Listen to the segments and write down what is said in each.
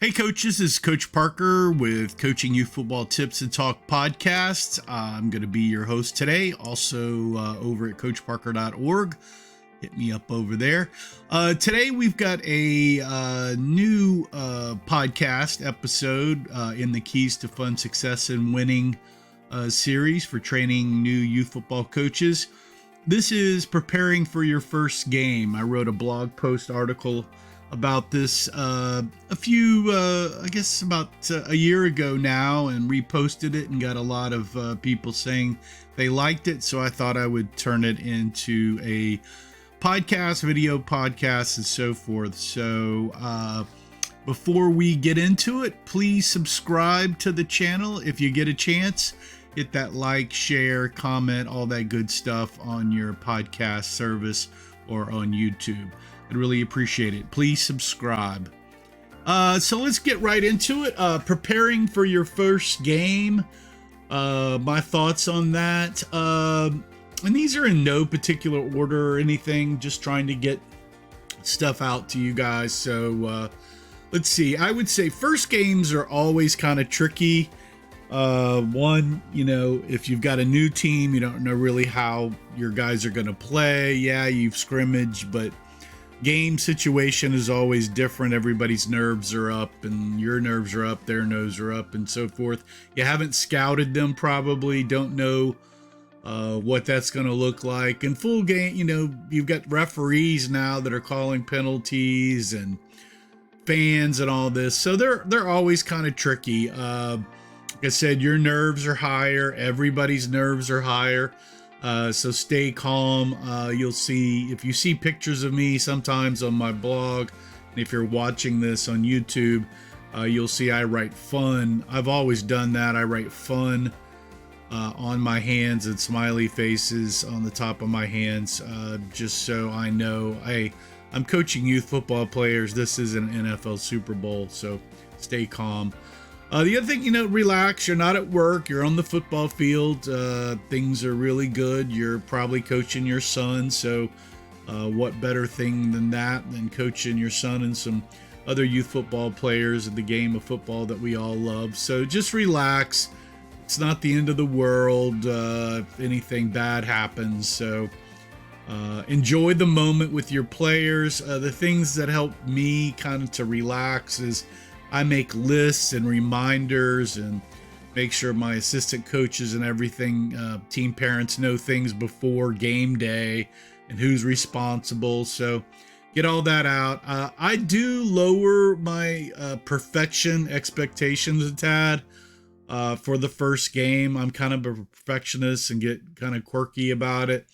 Hey coaches, this is Coach Parker with Coaching Youth Football Tips and Talk podcast. I'm going to be your host today, also over at coachparker.org. Hit me up over there. Today we've got a new podcast episode in the Keys to Fun Success and Winning series for training new youth football coaches. This is preparing for your first game. I wrote a blog post article about this a year ago now, and reposted it and got a lot of people saying they liked it, so I thought I would turn it into a podcast, video podcast, and so forth. So before we get into it, please subscribe to the channel if you get a chance. Hit that like, share, comment, all that good stuff on your podcast service or on YouTube. I'd really appreciate it. Please subscribe. So let's get right into it. Preparing for your first game. My thoughts on that. And these are in no particular order or anything. Just trying to get stuff out to you guys. So let's see. I would say first games are always kind of tricky. One, if you've got a new team, you don't know really how your guys are going to play. Yeah, you've scrimmaged, but game situation is always different. Everybody's nerves are up, and your nerves are up, their nerves are up, and so forth. You haven't scouted them, probably don't know what that's going to look like. In full game, you've got referees now that are calling penalties and fans and all this, so they're always kind of tricky. Like I said, your nerves are higher, everybody's nerves are higher. So stay calm. You'll see, if you see pictures of me sometimes on my blog, and if you're watching this on YouTube, you'll see I write fun. I've always done that. I write fun on my hands and smiley faces on the top of my hands, just so I know, hey, I'm coaching youth football players. This is an NFL Super Bowl, so stay calm. The other thing, relax. You're not at work. You're on the football field. Things are really good. You're probably coaching your son. So what better thing than that, than coaching your son and some other youth football players in the game of football that we all love. So just relax. It's not the end of the world if anything bad happens. So enjoy the moment with your players. The things that help me kind of to relax is I make lists and reminders and make sure my assistant coaches and everything, team parents, know things before game day and who's responsible. So get all that out. I do lower my perfection expectations a tad for the first game. I'm kind of a perfectionist and get kind of quirky about it.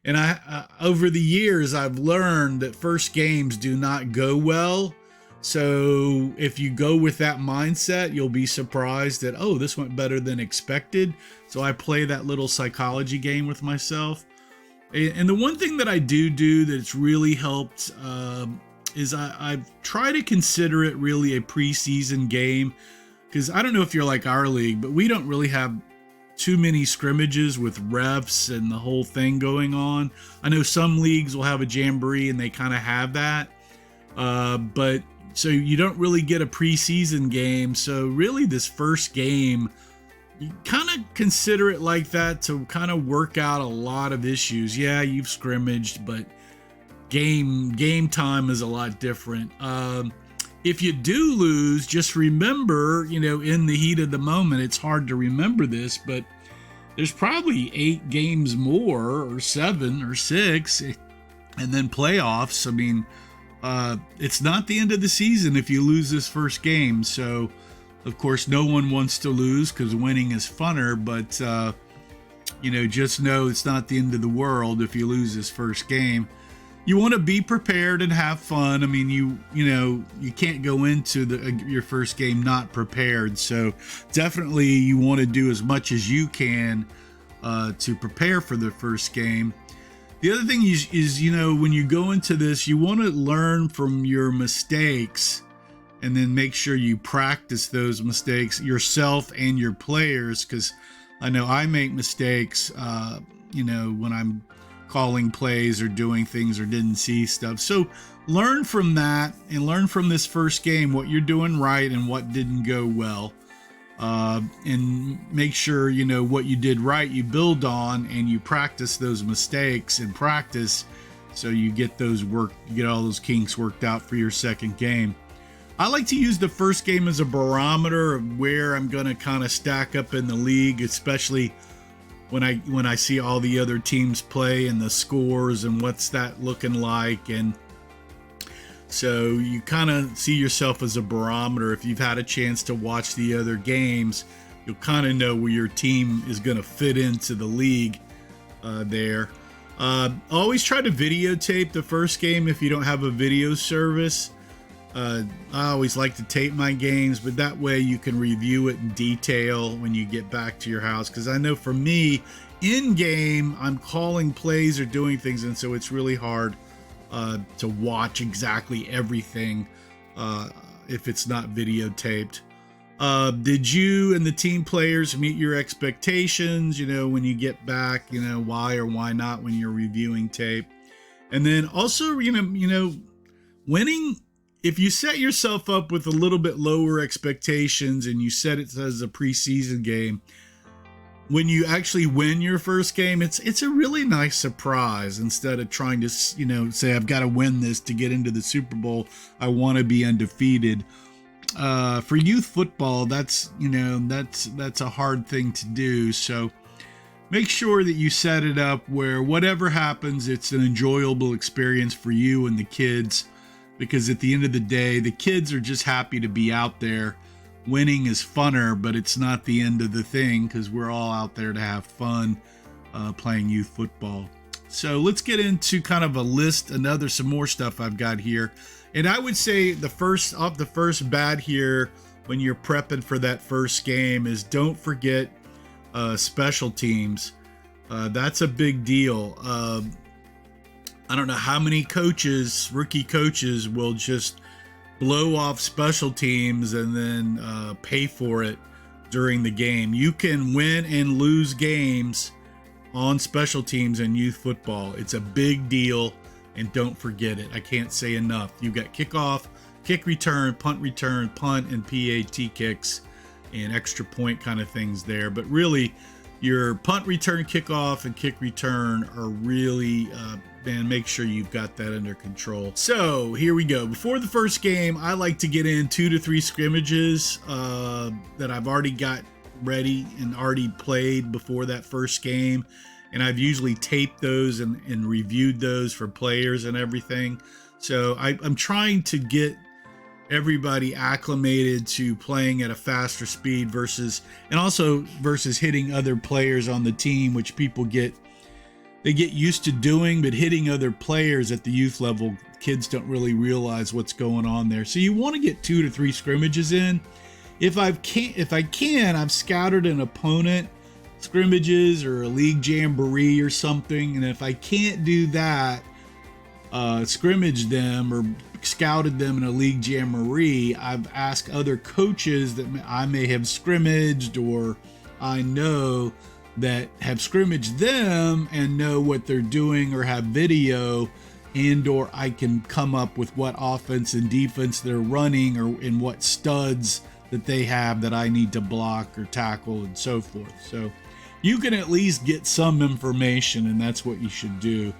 And I over the years, I've learned that first games do not go well. So if you go with that mindset, you'll be surprised that, oh, this went better than expected. So I play that little psychology game with myself. And the one thing that I do that's really helped is I try to consider it really a preseason game. Because I don't know if you're like our league, but we don't really have too many scrimmages with refs and the whole thing going on. I know some leagues will have a jamboree and they kind of have that. But so you don't really get a preseason game. So really this first game, you kind of consider it like that to kind of work out a lot of issues. Yeah, you've scrimmaged, but game time is a lot different. If you do lose, just remember, in the heat of the moment, it's hard to remember this, but there's probably 8 games more, or 7 or 6, and then playoffs. I mean, it's not the end of the season if you lose this first game. So, of course, no one wants to lose because winning is funner. But, just know it's not the end of the world if you lose this first game. You want to be prepared and have fun. I mean, you can't go into your first game not prepared. So definitely you want to do as much as you can to prepare for the first game. The other thing is, when you go into this, you want to learn from your mistakes and then make sure you practice those mistakes yourself and your players. Because I know I make mistakes, when I'm calling plays or doing things or didn't see stuff. So learn from that and learn from this first game what you're doing right and what didn't go well. And make sure, you know, what you did right, you build on and you practice those mistakes in practice so you get all those kinks worked out for your second game. I like to use the first game as a barometer of where I'm going to kind of stack up in the league, especially when I see all the other teams play and the scores and what's that looking like. And so you kind of see yourself as a barometer. If you've had a chance to watch the other games, you'll kind of know where your team is going to fit into the league there. Always try to videotape the first game if you don't have a video service. I always like to tape my games, but that way you can review it in detail when you get back to your house. Because I know for me, in game, I'm calling plays or doing things, and so it's really hard to watch exactly everything if it's not videotaped. Did you and the team players meet your expectations? You know, when you get back, you know, why or why not when you're reviewing tape. And then also, you know, winning, if you set yourself up with a little bit lower expectations and you set it as a preseason game, when you actually win your first game, it's a really nice surprise. Instead of trying to, you know, say, I've got to win this to get into the Super Bowl, I want to be undefeated. For youth football, that's a hard thing to do. So make sure that you set it up where whatever happens, it's an enjoyable experience for you and the kids, because at the end of the day, the kids are just happy to be out there. Winning is funner, but it's not the end of the thing, because we're all out there to have fun playing youth football. So let's get into kind of a list, some more stuff I've got here. And I would say the first bat here when you're prepping for that first game is don't forget special teams. That's a big deal. I don't know how many rookie coaches will just blow off special teams and then pay for it during the game. You can win and lose games on special teams in youth football. It's a big deal, and don't forget it. I can't say enough. You've got kickoff, kick return, punt, and PAT kicks and extra point kind of things there. But really, your punt return, kickoff, and kick return are really, make sure you've got that under control. So here we go. Before the first game, I like to get in 2 to 3 scrimmages that I've already got ready and already played before that first game. And I've usually taped those and reviewed those for players and everything. So I'm trying to get everybody acclimated to playing at a faster speed versus hitting other players on the team, which people get used to doing, but hitting other players at the youth level, kids don't really realize what's going on there. So you want to get 2 to 3 scrimmages in. If I can, I've scouted an opponent scrimmages or a league jamboree or something, and if I can't do that, scrimmage them or scouted them in a league jamboree, I've asked other coaches that I may have scrimmaged or I know that have scrimmaged them and know what they're doing or have video, and or I can come up with what offense and defense they're running or in what studs that they have that I need to block or tackle and so forth. So you can at least get some information, and that's what you should do.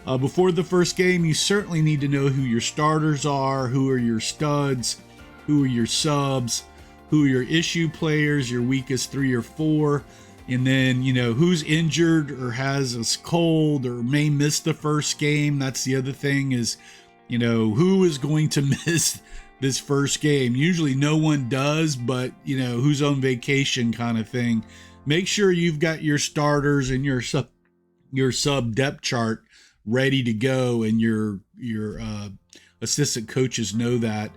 Before the first game, you certainly need to know who your starters are, who are your studs, who are your subs, who are your issue players, your weakest 3 or 4, and then, you know, who's injured or has a cold or may miss the first game. That's the other thing is, you know, who is going to miss this first game. Usually no one does, but, you know, who's on vacation kind of thing. Make sure you've got your starters and your sub depth chart ready to go, and your assistant coaches know that.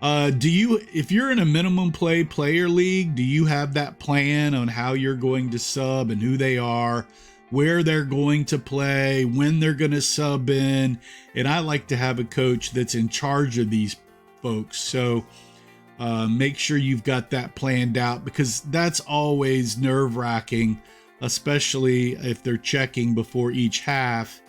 If you're in a minimum player league, do you have that plan on how you're going to sub and who they are, where they're going to play, when they're going to sub in? And I like to have a coach that's in charge of these folks. So make sure you've got that planned out, because that's always nerve-wracking, especially if they're checking before each half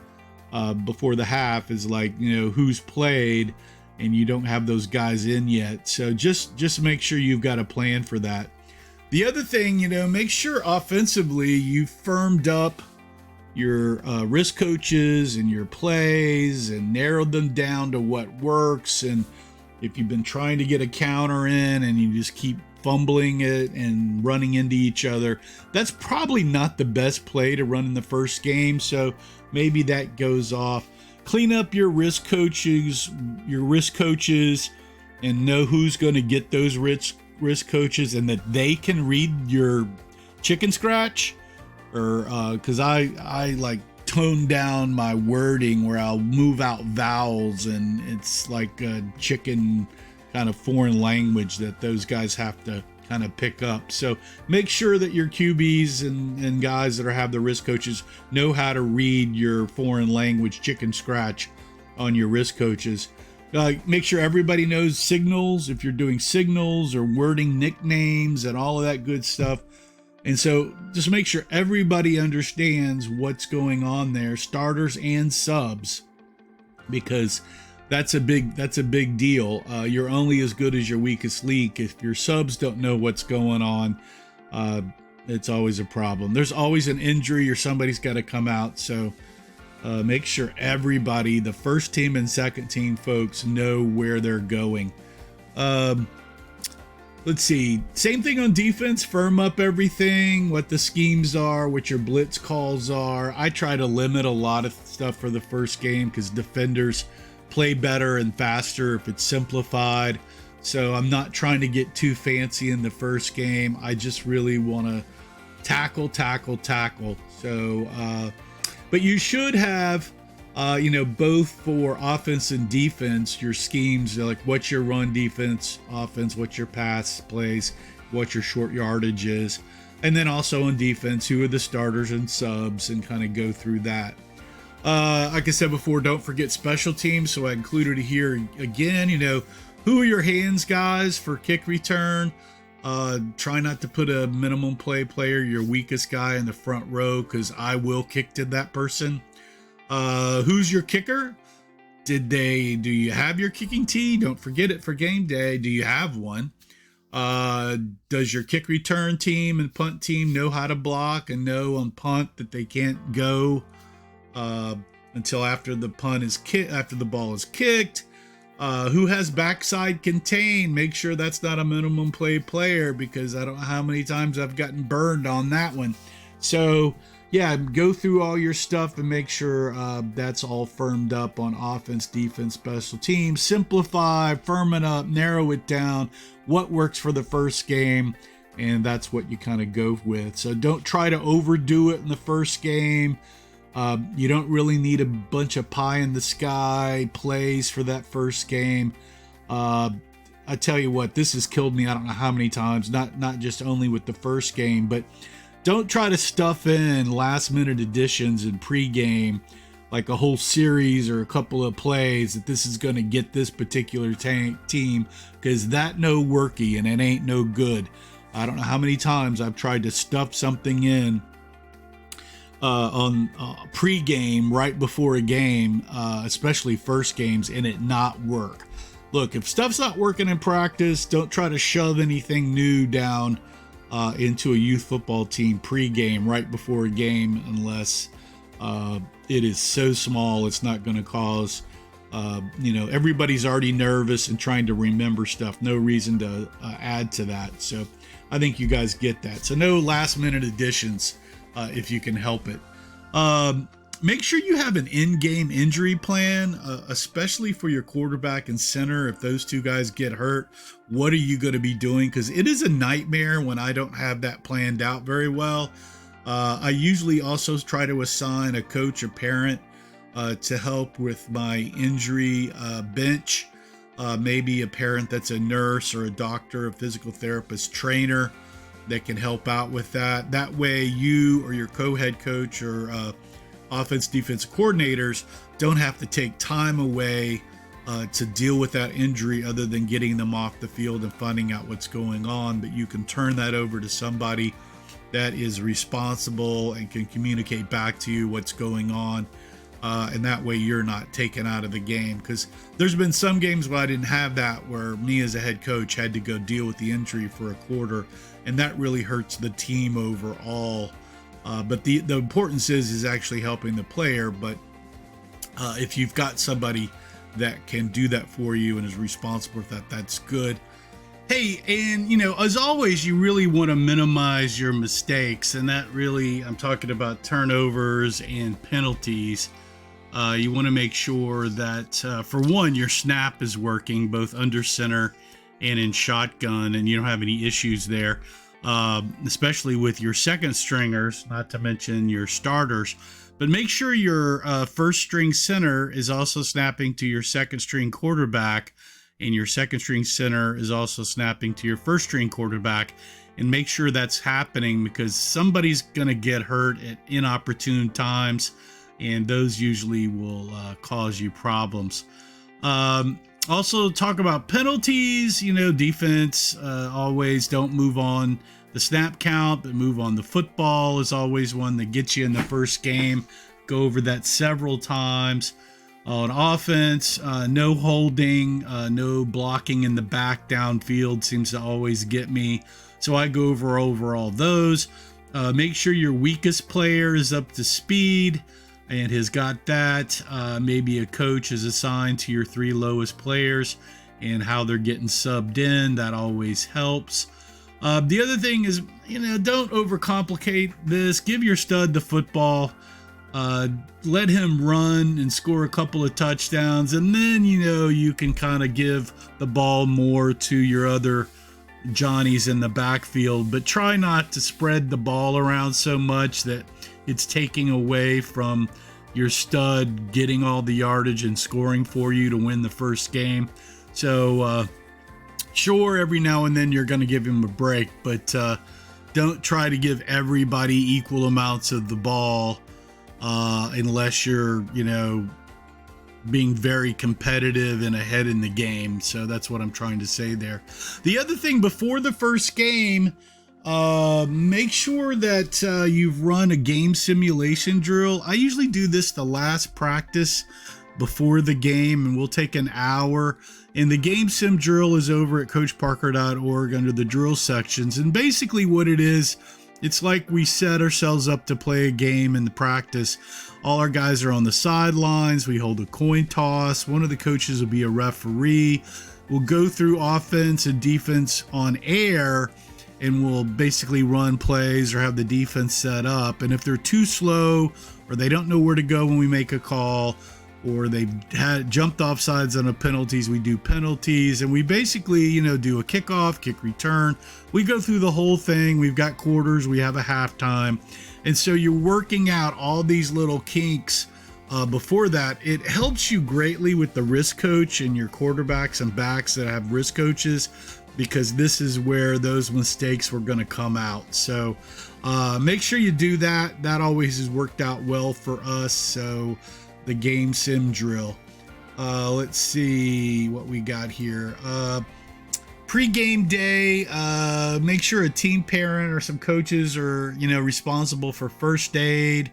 before the half is like, who's played, and you don't have those guys in yet. So just make sure you've got a plan for that. The other thing, make sure offensively you firmed up your risk coaches and your plays and narrowed them down to what works. And if you've been trying to get a counter in and you just keep fumbling it and running into each other, that's probably not the best play to run in the first game. So maybe that goes off. Clean up your risk coaches, and know who's going to get those risk coaches, and that they can read your chicken scratch. Or because I like tone down my wording where I'll move out vowels, and it's like a chicken kind of foreign language that those guys have to kind of pick up. So make sure that your QBs and guys that have the risk coaches know how to read your foreign language chicken scratch on your risk coaches. Make sure everybody knows signals if you're doing signals or wording nicknames and all of that good stuff. And so just make sure everybody understands what's going on there, starters and subs, because that's a big deal. You're only as good as your weakest link. If your subs don't know what's going on, it's always a problem. There's always an injury or somebody's got to come out. So make sure everybody, the first team and second team folks, know where they're going. Let's see. Same thing on defense. Firm up everything, what the schemes are, what your blitz calls are. I try to limit a lot of stuff for the first game because defenders play better and faster if it's simplified. So I'm not trying to get too fancy in the first game. I just really want to tackle. So, but you should have, both for offense and defense, your schemes, like what's your run defense, offense, what's your pass plays, what your short yardage is. And then also on defense, who are the starters and subs, and kind of go through that. Like I said before, don't forget special teams. So I included it here again, who are your hands guys for kick return? Try not to put a minimum play player, your weakest guy, in the front row, because I will kick to that person. Who's your kicker? Do you have your kicking tee? Don't forget it for game day. Do you have one? Does your kick return team and punt team know how to block and know on punt that they can't go until after the ball is kicked? Who has backside contain? Make sure that's not a minimum play player, because I don't know how many times I've gotten burned on that one. So yeah, go through all your stuff and make sure that's all firmed up on offense, defense, special teams. Simplify, firm it up, narrow it down, what works for the first game, and that's what you kind of go with. So don't try to overdo it in the first game. You don't really need a bunch of pie in the sky plays for that first game. I tell you what, this has killed me I don't know how many times, not just only with the first game, but don't try to stuff in last minute additions in pregame, like a whole series or a couple of plays that this is going to get this particular team, because that no worky and it ain't no good. I don't know how many times I've tried to stuff something in on pregame right before a game, especially first games, and it not work. Look, if stuff's not working in practice, don't try to shove anything new down into a youth football team pregame right before a game, unless it is so small it's not going to cause everybody's already nervous and trying to remember stuff. No reason to add to that. So I think you guys get that. So no last minute additions if you can help it. Make sure you have an in-game injury plan, especially for your quarterback and center. If those two guys get hurt, what are you going to be doing? Because it is a nightmare when I don't have that planned out very well. I usually also try to assign a coach or parent to help with my injury bench. Maybe a parent that's a nurse or a doctor, a physical therapist, trainer that can help out with that. That way you or your co-head coach or offense defense coordinators don't have to take time away to deal with that injury, other than getting them off the field and finding out what's going on. But you can turn that over to somebody that is responsible and can communicate back to you what's going on. And that way you're not taken out of the game, because there's been some games where I didn't have that, where me as a head coach had to go deal with the injury for a quarter, and that really hurts the team overall. But the importance is actually helping the player. But if you've got somebody that can do that for you and is responsible for that, that's good. Hey, and as always, you really want to minimize your mistakes, and that really, I'm talking about turnovers and penalties. You want to make sure that, for one, your snap is working both under center and in shotgun, and you don't have any issues there, especially with your second stringers, not to mention your starters. But make sure your first string center is also snapping to your second string quarterback, and your second string center is also snapping to your first string quarterback, and make sure that's happening, because somebody's going to get hurt at inopportune times, and those usually will cause you problems. Also talk about penalties. Defense, always don't move on the snap count, but move on the football is always one that gets you in the first game. Go over that several times. On offense, no holding, no blocking in the back downfield seems to always get me. So I go over all those. Make sure your weakest player is up to speed and has got that. Maybe a coach is assigned to your 3 lowest players and how they're getting subbed in. That always helps. The other thing is, don't overcomplicate this. Give your stud the football. Let him run and score a couple of touchdowns, and then you can kind of give the ball more to your other Johnnies in the backfield, but try not to spread the ball around so much that it's taking away from your stud getting all the yardage and scoring for you to win the first game. So sure, every now and then you're going to give him a break, but don't try to give everybody equal amounts of the ball unless you're, being very competitive and ahead in the game. So that's what I'm trying to say there. The other thing before the first game, make sure that you've run a game simulation drill. I usually do this the last practice before the game, and we'll take an hour. And the game sim drill is over at coachparker.org under the drill sections. And basically what it is, it's like we set ourselves up to play a game in the practice. All our guys are on the sidelines. We hold a coin toss. One of the coaches will be a referee. We'll go through offense and defense on air, and we'll basically run plays or have the defense set up. And if they're too slow or they don't know where to go when we make a call, or they've jumped off sides on a penalties, we do penalties. And we basically, do a kickoff, kick return. We go through the whole thing. We've got quarters, we have a halftime. And so you're working out all these little kinks before that. It helps you greatly with the risk coach and your quarterbacks and backs that have risk coaches, because this is where those mistakes were going to come out. So make sure you do that. That always has worked out well for us. So the game sim drill. Let's see what we got here. Pre-game day, make sure a team parent or some coaches are, responsible for first aid,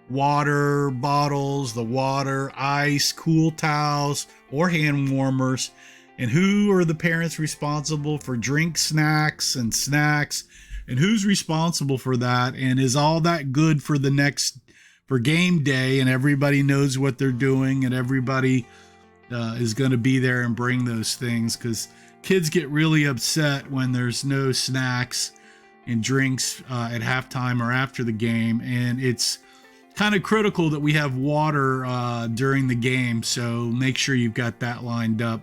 water bottles, the water, ice, cool towels, or hand warmers. And who are the parents responsible for drink snacks, and who's responsible for that? And is all that good for for game day, and everybody knows what they're doing, and everybody is going to be there and bring those things, because kids get really upset when there's no snacks and drinks at halftime or after the game. And it's kind of critical that we have water during the game. So make sure you've got that lined up.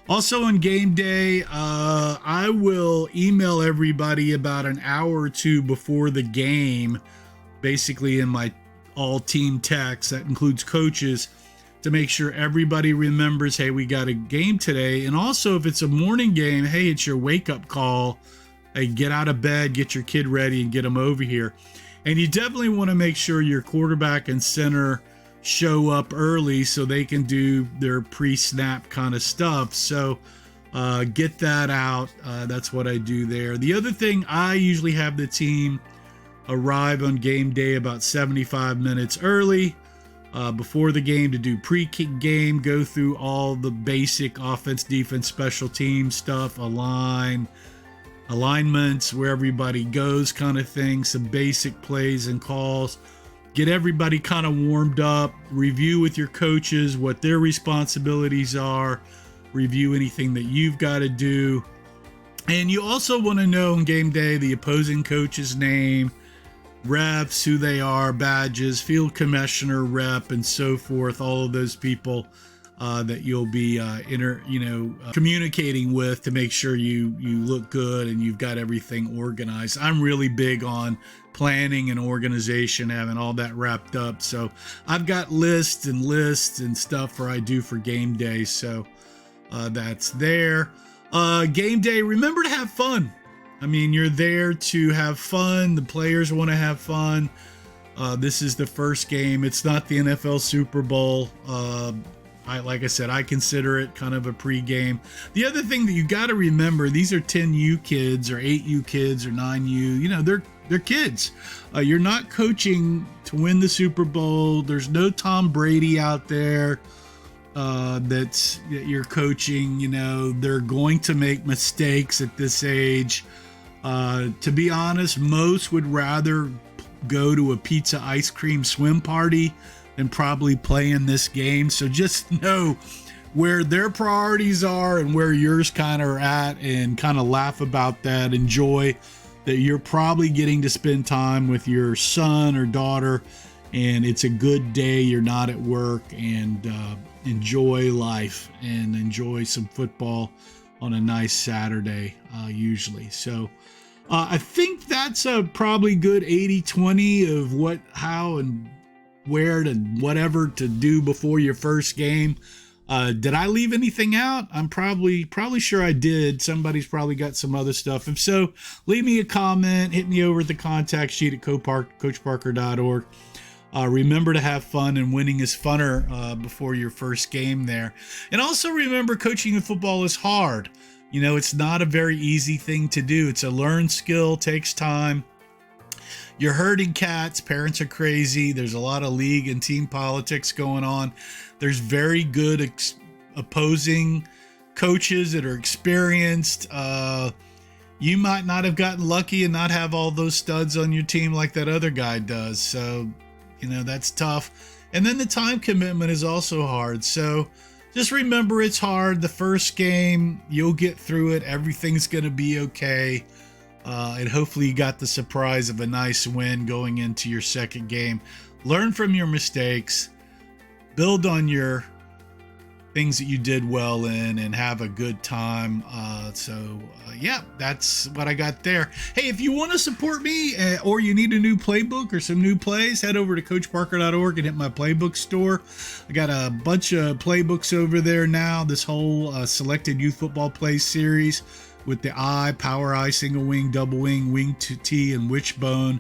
Also on game day, I will email everybody about an hour or two before the game, basically in my all team text that includes coaches, to make sure everybody remembers, hey, we got a game today. And also if it's a morning game, hey, it's your wake up call. Hey, get out of bed, get your kid ready, and get them over here. And you definitely want to make sure your quarterback and center show up early so they can do their pre-snap kind of stuff. So get that out. That's what I do there. The other thing, I usually have the team arrive on game day about 75 minutes early. before the game to do pre-game, go through all the basic offense, defense, special team stuff, alignments, where everybody goes kind of thing, some basic plays and calls. Get everybody kind of warmed up, review with your coaches what their responsibilities are, review anything that you've got to do. And you also want to know on game day the opposing coach's name, reps, who they are, badges, field commissioner, rep, and so forth. All of those people that you'll be communicating with to make sure you look good and you've got everything organized. I'm really big on planning and organization, having all that wrapped up. So I've got lists and stuff for I do for game day. So that's there. Game day, remember to have fun. I mean, you're there to have fun. The players want to have fun. This is the first game. It's not the NFL Super Bowl. Like I said, I consider it kind of a pregame. The other thing that you got to remember, these are 10U kids or 8U kids or 9U. You know, they're kids. You're not coaching to win the Super Bowl. There's no Tom Brady out there that you're coaching. You know, they're going to make mistakes at this age. To be honest, most would rather go to a pizza ice cream swim party and probably play in this game. So just know where their priorities are and where yours kind of are at, and kind of laugh about that. Enjoy that you're probably getting to spend time with your son or daughter, and it's a good day. You're not at work, and enjoy life and enjoy some football on a nice Saturday usually. So I think that's a probably good 80-20 of what, how, and where to whatever to do before your first game. Did I leave anything out? I'm probably sure I did. Somebody's probably got some other stuff. If so, leave me a comment, hit me over at the contact sheet at coachparker.org. Remember to have fun, and winning is funner before your first game there. And also remember, coaching in football is hard. You know, it's not a very easy thing to do. It's a learned skill, takes time. You're herding cats. Parents are crazy. There's a lot of league and team politics going on. There's very good opposing coaches that are experienced. You might not have gotten lucky and not have all those studs on your team like that other guy does. So, you know, that's tough. And then the time commitment is also hard. So just remember, it's hard. The first game, you'll get through it. Everything's going to be okay. And hopefully you got the surprise of a nice win going into your second game. Learn from your mistakes, build on your things that you did well in, and have a good time. Yeah, that's what I got there. Hey, if you want to support me or you need a new playbook or some new plays, head over to coachparker.org and hit my playbook store. I got a bunch of playbooks over there now. This whole selected youth football play series with the eye, power eye, single wing, double wing, wing to T, and wishbone.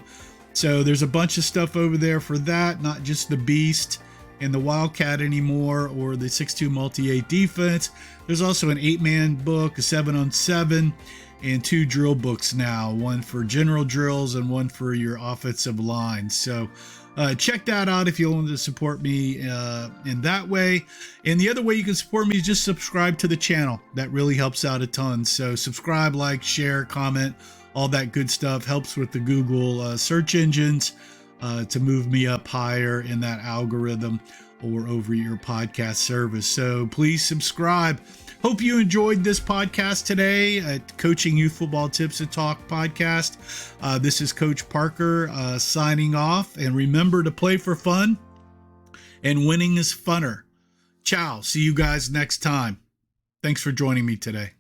So there's a bunch of stuff over there for that, not just the beast and the Wildcat anymore, or the 6-2 multi-8 defense. There's also an 8-man book, a 7-on-7, and 2 drill books now, one for general drills and one for your offensive line. So check that out if you want to support me in that way. And the other way you can support me is just subscribe to the channel. That really helps out a ton. So subscribe, like, share, comment, all that good stuff helps with the Google search engines to move me up higher in that algorithm or over your podcast service. So please subscribe. Hope you enjoyed this podcast today at Coaching Youth Football Tips and Talk podcast. This is Coach Parker signing off. And remember to play for fun, and winning is funner. Ciao. See you guys next time. Thanks for joining me today.